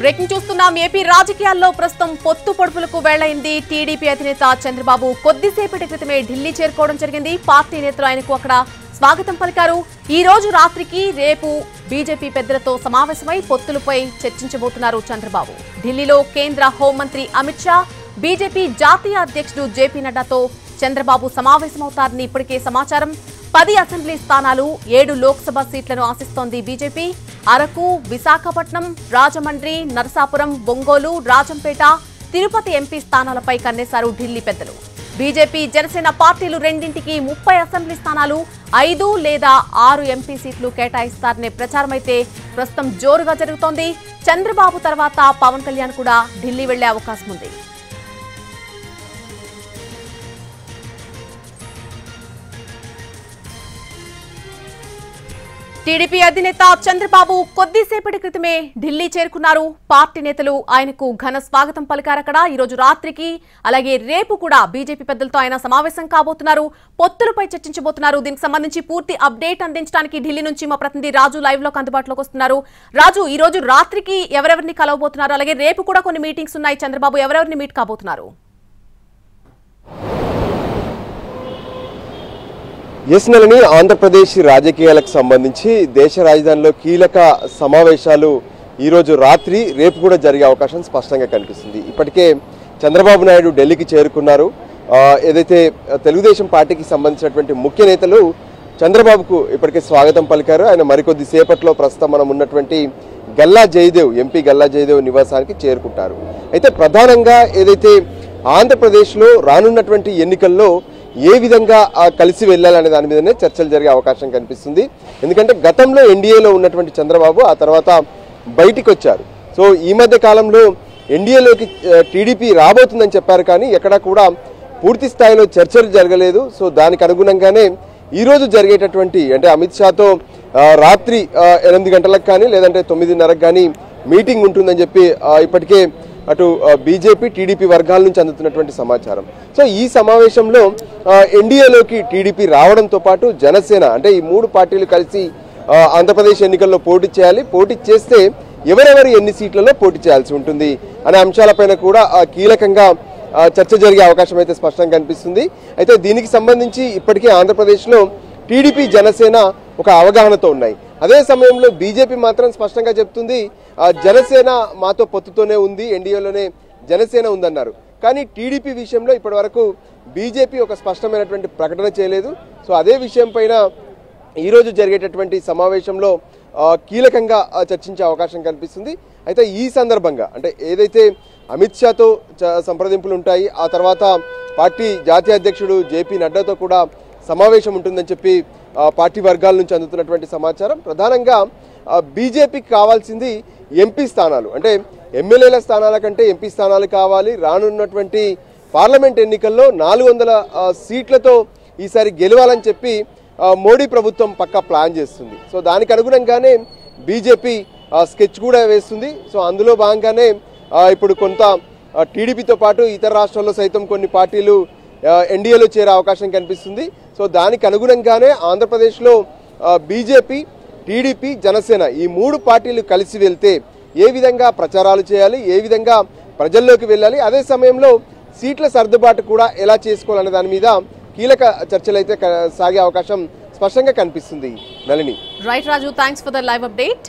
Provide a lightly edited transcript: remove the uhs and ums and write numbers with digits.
Breaking చూస్తున్నాం. AP రాజకీయాల్లో ప్రస్తుతం పొత్తు పొడుపులకు వెళ్లైంది. టీడీపీ అధినేత చంద్రబాబు కొద్దిసేపటి క్రితమే ఢిల్లీ చేరుకోవడం జరిగింది. పార్టీ నేతలు ఆయనకు అక్కడ స్వాగతం పలికారు. ఈ రోజు రాత్రికి రేపు బీజేపీ పెద్దలతో సమావేశమై పొత్తులపై చర్చించబోతున్నారు చంద్రబాబు. ఢిల్లీలో కేంద్ర హోంమంత్రి అమిత్ షా, బీజేపీ జాతీయ అధ్యక్షుడు జేపీ నడ్డాతో చంద్రబాబు సమావేశమవుతారని ఇప్పటికే సమాచారం. 10 అసెంబ్లీ స్థానాలు, 7 లోక్సభ సీట్లను ఆశిస్తోంది బీజేపీ. అరకు, విశాఖపట్నం, రాజమండ్రి, నరసాపురం, ఒంగోలు, రాజంపేట, తిరుపతి ఎంపీ స్థానాలపై కన్నేశారు ఢిల్లీ పెద్దలు. బీజేపీ, జనసేన పార్టీలు రెండింటికి 30 అసెంబ్లీ స్థానాలు, 5 లేదా 6 ఎంపీ సీట్లు కేటాయిస్తారనే ప్రచారమైతే ప్రస్తుతం జోరుగా జరుగుతోంది. చంద్రబాబు తర్వాత పవన్ కళ్యాణ్ కూడా ఢిల్లీ వెళ్లే అవకాశం ఉంది. టీడీపీ అధినేత చంద్రబాబు కొద్దిసేపటి క్రితమే ఢిల్లీ చేరుకున్నారు. పార్టీ నేతలు ఆయనకు ఘన స్వాగతం పలికారు. అక్కడ ఈ రోజు రాత్రికి అలాగే రేపు కూడా బీజేపీ పెద్దలతో ఆయన సమావేశం కాబోతున్నారు. పొత్తులపై చర్చించబోతున్నారు. దీనికి సంబంధించి పూర్తి అప్డేట్ అందించడానికి ఢిల్లీ నుంచి మా ప్రతినిధి రాజు లైవ్ లోకి అందుబాటులోకి వస్తున్నారు. రాజు, ఈ రోజు రాత్రికి ఎవరెవరిని కలవబోతున్నారు, అలాగే రేపు కూడా కొన్ని మీటింగ్స్ ఉన్నాయి. చంద్రబాబు ఎవరెవరిని మీట్ కాబోతున్నారు? ఎస్ నెలని ఆంధ్రప్రదేశ్ రాజకీయాలకు సంబంధించి దేశ రాజధానిలో కీలక సమావేశాలు ఈరోజు రాత్రి రేపు కూడా జరిగే అవకాశం స్పష్టంగా కనిపిస్తుంది. ఇప్పటికే చంద్రబాబు నాయుడు ఢిల్లీకి చేరుకున్నారు. ఏదైతే తెలుగుదేశం పార్టీకి సంబంధించినటువంటి ముఖ్య నేతలు చంద్రబాబుకు ఇప్పటికే స్వాగతం పలికారు. ఆయన మరికొద్ది సేపట్లో ప్రస్తుతం మనం ఉన్నటువంటి గల్లా జయదేవ్, ఎంపీ గల్లా జయదేవ్ నివాసానికి చేరుకుంటారు. అయితే ప్రధానంగా ఏదైతే ఆంధ్రప్రదేశ్లో రానున్నటువంటి ఎన్నికల్లో ఏ విధంగా కలిసి వెళ్ళాలనే దాని మీదనే చర్చలు జరిగే అవకాశం కనిపిస్తుంది. ఎందుకంటే గతంలో ఎన్డీఏలో ఉన్నటువంటి చంద్రబాబు ఆ తర్వాత బయటికి వచ్చారు. సో ఈ మధ్య కాలంలో ఎన్డీఏలోకి టీడీపీ రాబోతుందని చెప్పారు, కానీ ఎక్కడా కూడా పూర్తి స్థాయిలో చర్చలు జరగలేదు. సో దానికి అనుగుణంగానే ఈరోజు జరిగేటటువంటి అంటే అమిత్ షాతో రాత్రి 8 గంటలకు కానీ లేదంటే 9:30కు కానీ మీటింగ్ ఉంటుందని చెప్పి ఇప్పటికే అటు బీజేపీ, టీడీపీ వర్గాల నుంచి అందుతున్నటువంటి సమాచారం. సో ఈ సమావేశంలో ఎన్డీఏలోకి టీడీపీ రావడంతో పాటు జనసేన అంటే ఈ 3 పార్టీలు కలిసి ఆంధ్రప్రదేశ్ ఎన్నికల్లో పోటీ చేయాలి, పోటీ చేస్తే ఎవరెవరు ఎన్ని సీట్లలో పోటీ చేయాల్సి ఉంటుంది అనే అంశాలపైన కూడా కీలకంగా చర్చ జరిగే అవకాశం అయితే స్పష్టంగా కనిపిస్తుంది. అయితే దీనికి సంబంధించి ఇప్పటికే ఆంధ్రప్రదేశ్లో టీడీపీ, జనసేన ఒక అవగాహనతో ఉన్నాయి. అదే సమయంలో బీజేపీ మాత్రం స్పష్టంగా చెప్తుంది జనసేన మాతో పొత్తుతోనే ఉంది, ఎన్డీఏలోనే జనసేన ఉందన్నారు. కానీ టీడీపీ విషయంలో ఇప్పటి వరకు బీజేపీ ఒక స్పష్టమైనటువంటి ప్రకటన చేయలేదు. సో అదే విషయం పైన ఈరోజు జరిగేటటువంటి సమావేశంలో కీలకంగా చర్చించే అవకాశం కనిపిస్తుంది. అయితే ఈ సందర్భంగా అంటే ఏదైతే అమిత్ షాతో సంప్రదింపులు ఉంటాయి, ఆ తర్వాత పార్టీ జాతీయ అధ్యక్షుడు జేపీ నడ్డాతో కూడా సమావేశం ఉంటుందని చెప్పి పార్టీ వర్గాల నుంచి అందుతున్నటువంటి సమాచారం. ప్రధానంగా బీజేపీకి కావాల్సింది ఎంపీ స్థానాలు, అంటే ఎమ్మెల్యేల స్థానాల కంటే ఎంపీ స్థానాలు కావాలి. రానున్నటువంటి పార్లమెంట్ ఎన్నికల్లో 400 సీట్లతో ఈసారి గెలవాలని చెప్పి మోడీ ప్రభుత్వం పక్కా ప్లాన్ చేస్తుంది. సో దానికి అనుగుణంగానే బీజేపీ స్కెచ్ కూడా వేస్తుంది. సో అందులో భాగంగానే ఇప్పుడు కొంత టీడీపీతో పాటు ఇతర రాష్ట్రాల్లో సైతం కొన్ని పార్టీలు ఎన్డీఏలో చేరే అవకాశం కనిపిస్తుంది. సో దానికి అనుగుణంగానే ఆంధ్రప్రదేశ్లో బీజేపీ, టీడీపీ, జనసేన ఈ 3 పార్టీలు కలిసి వెళ్తే ఏ విధంగా ప్రచారాలు చేయాలి, ఏ విధంగా ప్రజల్లోకి వెళ్ళాలి, అదే సమయంలో సీట్ల సర్దుబాటు కూడా ఎలా చేసుకోవాలనే దాని మీద కీలక చర్చలు అయితే సాగే అవకాశం స్పష్టంగా కనిపిస్తుంది. Nalini. Right Raju, thanks for the live update.